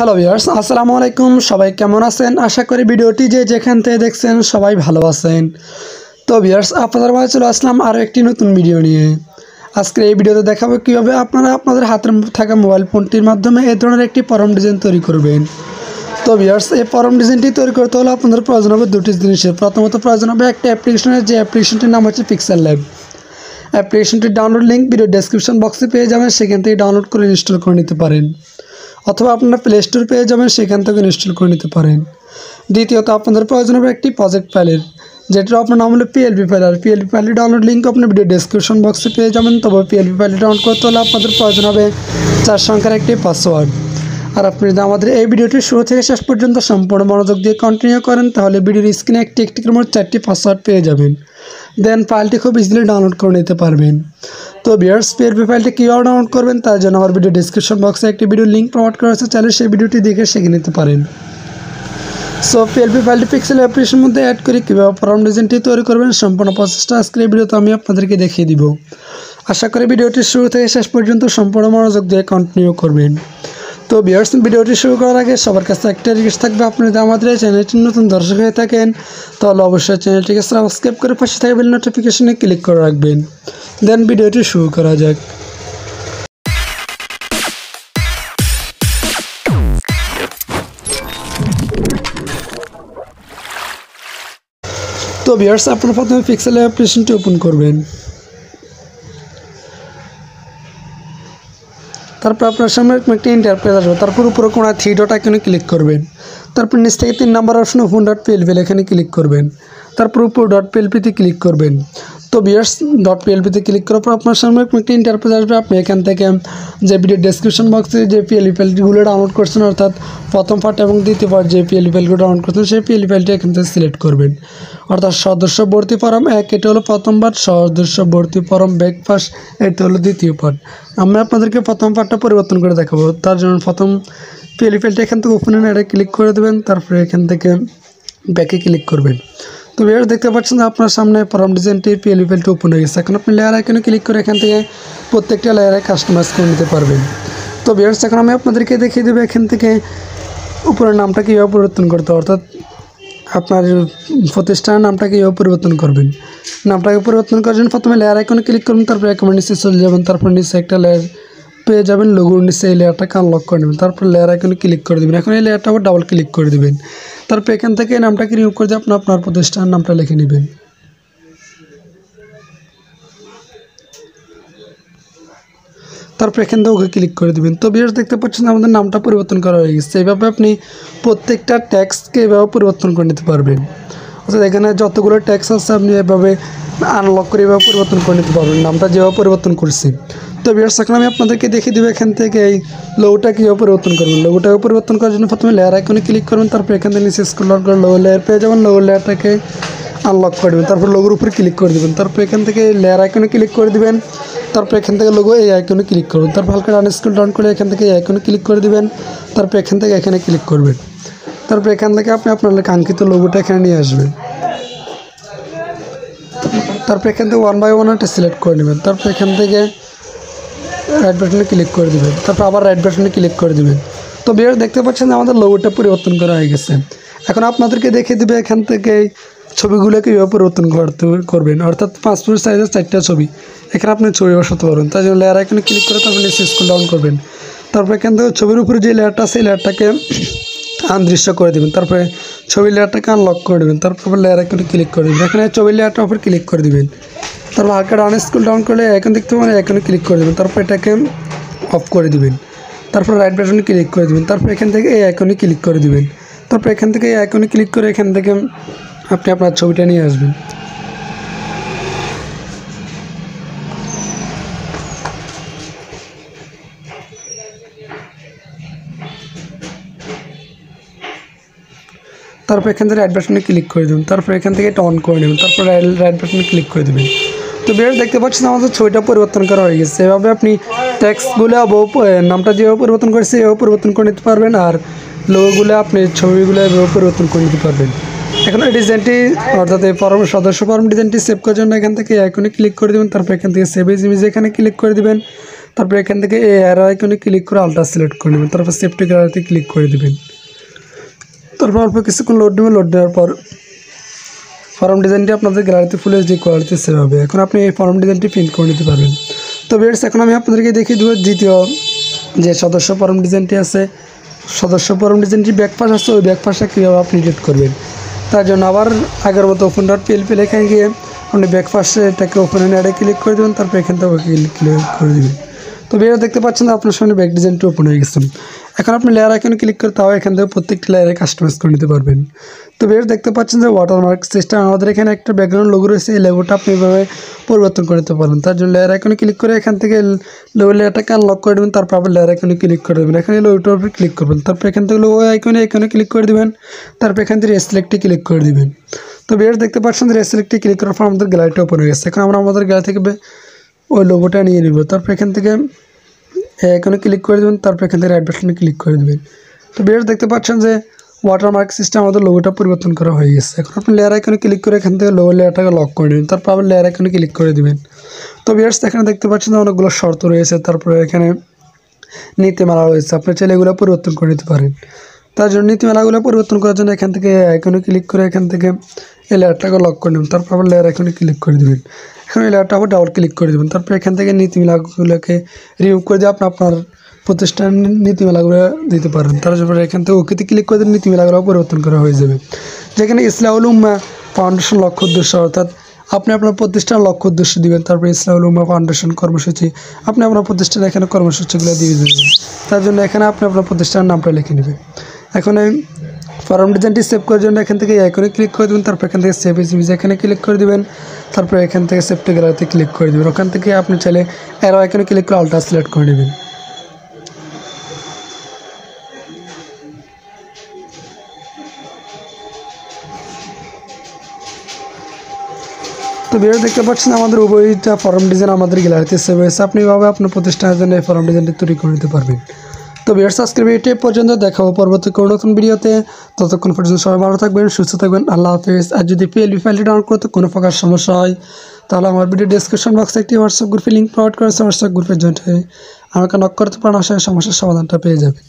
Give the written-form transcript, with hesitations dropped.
Hello viewers, আসসালামু আলাইকুম। সবাই কেমন আছেন? আশা করি ভিডিওটি যে যেখান থেকে দেখছেন সবাই ভালো আছেন। তো ভিউয়ার্স, আপনাদের মাঝে চলে আসলাম আরও একটি নতুন ভিডিও নিয়ে। আজকে এই ভিডিওতে দেখাবো কীভাবে আপনারা আপনাদের হাতের থাকা মোবাইল ফোনটির মাধ্যমে এই ধরনের একটি পরম ডিজাইন তৈরি করবেন। তো ভিউয়ার্স, এই পরম ডিজাইনটি তৈরি করতে হলে আপনাদের প্রয়োজন হবে দুটি জিনিসের। প্রথমত প্রয়োজন হবে একটি অ্যাপ্লিকেশনের, যে অ্যাপ্লিকেশনটির নাম হচ্ছে পিক্সেল ল্যাব। অ্যাপ্লিকেশনটির ডাউনলোড লিঙ্ক ভিডিও ডেসক্রিপশন বক্সে পেয়ে যাবেন, সেখান থেকে ডাউনলোড করে ইনস্টল করে নিতে পারেন। অথবা আপনারা প্লে স্টোর পেয়ে যাবেন, সেখান থেকে ইনস্টল করে নিতে পারেন। দ্বিতীয়ত আপনাদের প্রয়োজন হবে একটি প্রজেক্ট ফাইলের, যেটার আপনার নাম হলো পিএলপি ফাইল। আর পিএলপি ফাইলের ডাউনলোড লিঙ্ক আপনি ভিডিও ডেসক্রিপশন বক্সে পেয়ে যাবেন। তবে পিএলপি ফাইলটি ডাউনলোড করতে হলে আপনাদের প্রয়োজন হবে 4 সংখ্যার একটি পাসওয়ার্ড। আর আপনি যদি আমাদের এই ভিডিওটি শুরু থেকে শেষ পর্যন্ত সম্পূর্ণ মনোযোগ দিয়ে কন্টিনিউ করেন, তাহলে ভিডিওর স্ক্রিনে একটি করে মোট 4টি পাসওয়ার্ড পেয়ে যাবেন। দেন ফাইলটি খুব ইজিলি ডাউনলোড করে নিতে পারবেন। তো ভিউয়ার্স, পিএলপি ফাইলটি কীভাবে ডাউনলোড করবেন তার জন্য আমার ভিডিও ডিসক্রিপশন বক্সে একটি ভিডিও লিঙ্ক প্রোভাইড করা আছে, চাইলে সেই ভিডিওটি দেখে শিখে নিতে পারেন। সো পিএলপি ফাইলটি পিক্সেল অ্যাপ্লিকেশনের মধ্যে অ্যাড করে কীভাবে পরম ডিজাইনটি তৈরি করবেন সম্পূর্ণ প্রসেসটা আজকের এই ভিডিওতে আমি আপনাদেরকে দেখিয়ে দিব। আশা করি ভিডিওটি শুরু থেকে শেষ পর্যন্ত সম্পূর্ণ মনোযোগ দিয়ে কন্টিনিউ করবেন। তো ভিউয়ার্স, ভিডিওটি শুরু করার আগে সবার কাছে একটা রিকোয়েস্ট থাকবে, আপনি যদি আমাদের এই চ্যানেলটির নতুন দর্শক হয়ে থাকেন তাহলে অবশ্যই চ্যানেলটিকে সাবস্ক্রাইব করে পাশে থাকা বেল নোটিফিকেশনে ক্লিক করে রাখবেন। দেন ভিডিওটি শুরু করা যাক। তো ভিউয়ার্স, আপনারা প্রথমে পিক্সেল অ্যাপ্লিকেশনটি ওপেন করবেন। তারপর আপনার সামনে একটি ইন্টারপ্রেস আসবে। তারপর উপরে কোণা 3 ডট আইকনে ক্লিক করবেন। তারপর নিচ থেকে 3 নম্বর অপশন ওপেন ডট পিএলপি এখানে ক্লিক করবেন। তারপর উপর ডট পিএলপিতে ক্লিক করবেন। তো ভিউয়ার্স, ডট পিএলপিতে ক্লিক করার পর আপনার সামনে একটি ইন্টারপ্রেস আসবে। আপনি এখান থেকে যে ভিডিও ডেসক্রিপশন বক্সে যে পিএলপি ফাইলগুলো ডাউনলোড করছেন, অর্থাৎ প্রথম পার্ট এবং দ্বিতীয় পার্ট যে পিএলপি ফাইলগুলো ডাউনলোড করছেন, সেই পিএলপি ফাইলটি এখান থেকে সিলেক্ট করবেন। অর্থাৎ সদস্য ভর্তি ফরম 1 এটা হলো প্রথম পার্ট, সদস্য ভর্তি ফরম ব্রেকফাস্ট এটা হলো দ্বিতীয় পার্ট। আমি আপনাদেরকে প্রথম পার্টটা পরিবর্তন করে দেখাবো। তার জন্য প্রথম পিএলপি ফাইলটা এখান থেকে ওপেন অ্যাডে ক্লিক করে দেবেন। তারপরে এখান থেকে ব্যাকে ক্লিক করবেন। তো ভিউয়ার্স, দেখতে পাচ্ছেন যে আপনার সামনে পরম ডিজাইনটির পিএলপি ফাইলটি ওপেন হয়ে গেছে। এখন আপনি লেয়ার আইকনে ক্লিক করে এখান থেকে প্রত্যেকটা লেয়ারে কাস্টমাইজ করে নিতে পারবেন। তো ভিউয়ার্স, এখন আমি আপনাদেরকে দেখিয়ে দেবো এখান থেকে উপরের নামটা কীভাবে পরিবর্তন করতে, অর্থাৎ আপনার প্রতিষ্ঠানের নামটা কীভাবে পরিবর্তন করবেন। নামটাকে পরিবর্তন করার জন্য প্রথমে লেয়ার আইকনে ক্লিক করবেন। তারপরে একেবারে নিচে চলে যাবেন। তারপর নিচে একটা লেয়ার পেয়ে যাবেন, লোগোর নিচে এই লেয়ারটাকে আনলক করে নেবেন। তারপর লেয়ার আইকনে ক্লিক করে দেবেন। এখন এই লেয়ারটা আবার ডাবল ক্লিক করে দেবেন। তারপর এখান থেকে এই নামটাকে রিমুভ করে দিয়ে আপনার প্রতিষ্ঠানের নামটা লিখে নেবেন। তারপর এখান থেকে ওকে ক্লিক করে দেবেন। তো ভিউয়ার্স, দেখতে পাচ্ছেন আমাদের নামটা পরিবর্তন করা হয়ে গেছে। এইভাবে আপনি প্রত্যেকটা ট্যাক্সকে এভাবে পরিবর্তন করে নিতে পারবেন। অর্থাৎ এখানে যতগুলো ট্যাক্স আছে আপনি এভাবে আনলক করে এভাবে পরিবর্তন করে নিতে পারবেন, নামটা যেভাবে পরিবর্তন করছি। তো ভিউয়ার্স, এখন আমি আপনাদেরকে দেখিয়ে দেবো এখান থেকে এই লোগোটা কীভাবে পরিবর্তন করবেন। লোগোটাকে পরিবর্তন করার জন্য প্রথমে লেয়ার আইকনে ক্লিক করবেন। তারপর এখান থেকে নিচে স্ক্রল ডাউন করে লোগো লেয়ার পেয়ে যাবেন। লোগো লেয়ারটাকে আনলক করে দেবেন। তারপর লোগোর উপরে ক্লিক করে দেবেন। তারপর এখান থেকে লেয়ার আইকনে ক্লিক করে দেবেন। তারপর এখান থেকে লোগো এই আইকনে ক্লিক করুন। তারপর হালকা ডান স্ক্রল ডাউন করে এখান থেকে এই আইকনে ক্লিক করে দেবেন। তারপর এখান থেকে এখানে ক্লিক করবেন। তারপর এখান থেকে আপনি আপনার কাঙ্ক্ষিত লোগোটা এখানে নিয়ে আসবেন। তারপর এখান থেকে 1 বাই 1 একটা সিলেক্ট করে নেবেন। তারপর এখান থেকে রাইট বাটনে ক্লিক করে দেবেন। তারপর আবার রাইট বাটনে ক্লিক করে দেবেন। তো ভিউয়ার্স, দেখতে পাচ্ছেন আমাদের লোগোটা পরিবর্তন করা হয়ে গেছে। এখন আপনাদেরকে দেখিয়ে দেবে এখান থেকে ছবিগুলোকে কীভাবে পরিবর্তন করবেন, অর্থাৎ পাসপোর্ট সাইজের 4টা ছবি এখানে আপনি ছবি বসাতে পারবেন। তাই জন্য লেয়ার আইকনে ক্লিক করে তারপর নিচে স্ক্রল ডাউন করবেন। তারপর এখান থেকে ছবির উপরে যে লেয়ারটা আছে এই লেয়ারটাকে আনদৃশ্য করে দেবেন। তারপরে ছবির লেয়ারটাকে আনলক করে দেবেন। তারপর লেয়ার আইকনে ক্লিক করে দেবেন। এখানে ছবির লেয়ারটার উপর ক্লিক করে দেবেন। তারপর হালকা ডান স্ক্রল ডাউন করলে আইকন দেখতে পাবেন, আইকনে ক্লিক করে দেবেন। তারপর এটাকে অফ করে দেবেন। তারপর রাইট বাটনে ক্লিক করে দেবেন। তারপর এখান থেকে এই আইকনে ক্লিক করে দেবেন। তারপর এখান থেকে এই আইকনে ক্লিক করে এখান থেকে আপনি আপনার ছবিটা নিয়ে আসবেন। তারপর এখান থেকে রাইট বাটনে ক্লিক করে দেবেন। তারপর এখান থেকে এটা অন করে নেবেন। তারপর রাইট বাটনে ক্লিক করে দেবেন। তো ভিউয়ার্স, দেখতে পাচ্ছেন আমাদের ছবিটা পরিবর্তন করা হয়ে গেছে। এভাবে আপনি ট্যাক্সগুলো নামটা যেভাবে পরিবর্তন করেছে এভাবে পরিবর্তন করে নিতে পারবেন। আর লোগোগুলো আপনি ছবিগুলো এভাবে পরিবর্তন করে নিতে পারবেন। এখন এই ডিজাইনটি, অর্থাৎ এই সদস্য ফরম ডিজাইনটি সেভ করার জন্য এখান থেকে আইকনে ক্লিক করে দেবেন। তারপর এখান থেকে সেভ এজ ইমেজ এখানে ক্লিক করে দেবেন। তারপরে এখান থেকে এই অ্যারো আইকনে ক্লিক করে আলট্রা সিলেক্ট করে নেবেন, তারপর সেভ টু গ্যালারিতে ক্লিক করে দেবেন। তারপর অল্প কিছুক্ষণ লোড নেবেন, লোড নেওয়ার পর ফর্ম ডিজাইনটি আপনাদের গ্যালারিতে ফুল এইচডি কোয়ালিটিতে সেভ হবে। এখন আপনি এই ফর্ম ডিজাইনটি প্রিন্ট করে নিতে পারবেন। তো ভিউয়ার্স, এখন আমি আপনাদেরকে দেখিয়ে দেবো দ্বিতীয় যে সদস্য ফর্ম ডিজাইনটি আছে, সদস্য ফর্ম ডিজাইনটি ব্যাকপাস আছে, ওই ব্যাকপাসটা কীভাবে আপনি এডিট করবেন। তার জন্য আবার আগের মতো ওপেন ডট পিএলপি লেখায় গিয়ে আপনি ব্যাকপাসে এটাকে ওপেন অ্যাডে ক্লিক করে দেবেন, তারপর এখান থেকে ক্লিক করে দেবেন। তো ভিডিও দেখতে পাচ্ছেন আপনার সামনে ব্যাক ডিজাইনটি ওপেন হয়ে গেছে। এখন আপনি লেয়ার আইকনে ক্লিক করে তাও এখান থেকে প্রত্যেকটি লেয়ারে কাস্টমাইজ করে নিতে পারবেন। তো ভিডিও দেখতে পাচ্ছেন যে ওয়াটারমার্ক সিস্টেম, আমাদের এখানে একটা ব্যাকগ্রাউন্ড লোগো রয়েছে, এই লোগোটা আপনি এভাবে পরিবর্তন করে নিতে পারেন। তার জন্য লেয়ার আইকনে ক্লিক করে এখান থেকে লেয়ারটাকে আনলক করে দেবেন, তারপর আবার লেয়ার আইকনে ক্লিক করে দেবেন, এখানে লোগোটার উপরে ক্লিক করবেন, তারপর এখান থেকে লোগো আইকনে ক্লিক করে দেবেন, তারপর এখান থেকে রেসিলেক্টে ক্লিক করে দেবেন। তো ভিডিও দেখতে পাচ্ছেন যে রেসিলেক্টে ক্লিক করার পর আমাদের গ্যালারিটা ওপেন হয়ে গেছে। এখন আমরা আমাদের গ্যালারি থেকে ওই লোগোটা নিয়ে নেব, তারপর এখান থেকে আইকনে ক্লিক করে দেবেন, তারপর এখান থেকে রাইট বাটনে ক্লিক করে দেবেন। তো ভিউয়ার্স দেখতে পাচ্ছেন যে ওয়াটারমার্ক সিস্টেম আমাদের লোগোটা পরিবর্তন করা হয়ে গেছে। এখন আপনি লেয়ার আইকনে ক্লিক করে এখান থেকে লোগো লেয়ারটাকে লক করে নেবেন, তারপর আবার লেয়ার আইকনে ক্লিক করে দেবেন। তো ভিউয়ার্স এখানে দেখতে পাচ্ছেন যে অনেকগুলো শর্ত রয়েছে, তারপরে এখানে নীতিমালা রয়েছে, আপনি চাইলে এগুলো পরিবর্তন করে নিতে পারেন। তার জন্য নীতিমালাগুলো পরিবর্তন করার জন্য এখান থেকে আইকনে ক্লিক করে এখান থেকে এই লেয়ারটাকে লক করে নেবেন, তারপর আবার লেয়ার আইকনে ক্লিক করে দেবেন। এখন এই লেয়ারটা আবার ডাবল ক্লিক করে দেবেন, তারপর এখান থেকে নীতিমালাগুলোকে রিমুভ করে দিয়ে আপনার প্রতিষ্ঠান নীতিমালাগুলো দিতে পারেন। তারপরে এখান থেকে ওকেতে ক্লিক করে দিলে নীতিমালাগুলো পরিবর্তন করা হয়ে যাবে। যেখানে ইসলাহুল উম্মাহ ফাউন্ডেশন লক্ষ্য উদ্দেশ্য, অর্থাৎ আপনি আপনার প্রতিষ্ঠান লক্ষ্য উদ্দেশ্য দিবেন, তারপরে ইসলাহুল উম্মাহ ফাউন্ডেশন কর্মসূচি, আপনি আপনার প্রতিষ্ঠানে এখানে কর্মসূচিগুলো দিয়ে দেবেন। তার জন্য এখানে আপনি আপনার প্রতিষ্ঠানের নামটা লিখে নেবেন। এখন এই ফর্ম ডিজাইনটি সেভ করার জন্য এখান থেকে আইকনে ক্লিক করে দেবেন, তারপর এখান থেকে সেভ ইমেজ এখানে ক্লিক করে দেবেন, তারপরে এখান থেকে সেভ টু গ্যালারিতে ক্লিক করে দেবেন। ওখান থেকে আপনি চাইলে অ্যারো আইকনে ক্লিক করে আলট্রা সিলেক্ট করে নেবেন। তো ভিডিও দেখতে পাচ্ছেন আমাদের উভয়টা ফর্ম ডিজাইন আমাদের গ্যালারিতে সেভ হয়েছে। আপনি এভাবে আপনার প্রতিষ্ঠানের জন্য এই ফর্ম ডিজাইনটি তৈরি করে নিতে পারবেন। তো ভিউয়ার্স, আজকের ভিডিওটি পর্যন্ত দেখাবো পরবর্তী কোনো নতুন ভিডিওতে। ততক্ষণ পর্যন্ত সবাই ভালো থাকবেন, সুস্থ থাকবেন, আল্লাহ হাফেজ। আর যদি পিএলপি ফাইলটি ডাউনলোড করতে কোনো প্রকার সমস্যা হয় তাহলে আমার ভিডিও ডেসক্রিপশন বক্সে একটি হোয়াটসঅ্যাপ গ্রুপে লিঙ্ক প্রোভাইড করেছে, হোয়াটসঅ্যাপ গ্রুপে জয়েন হয়ে আমাকে নক করতে পারেন, আশা করি সমস্যার সমাধানটা পেয়ে যাবেন।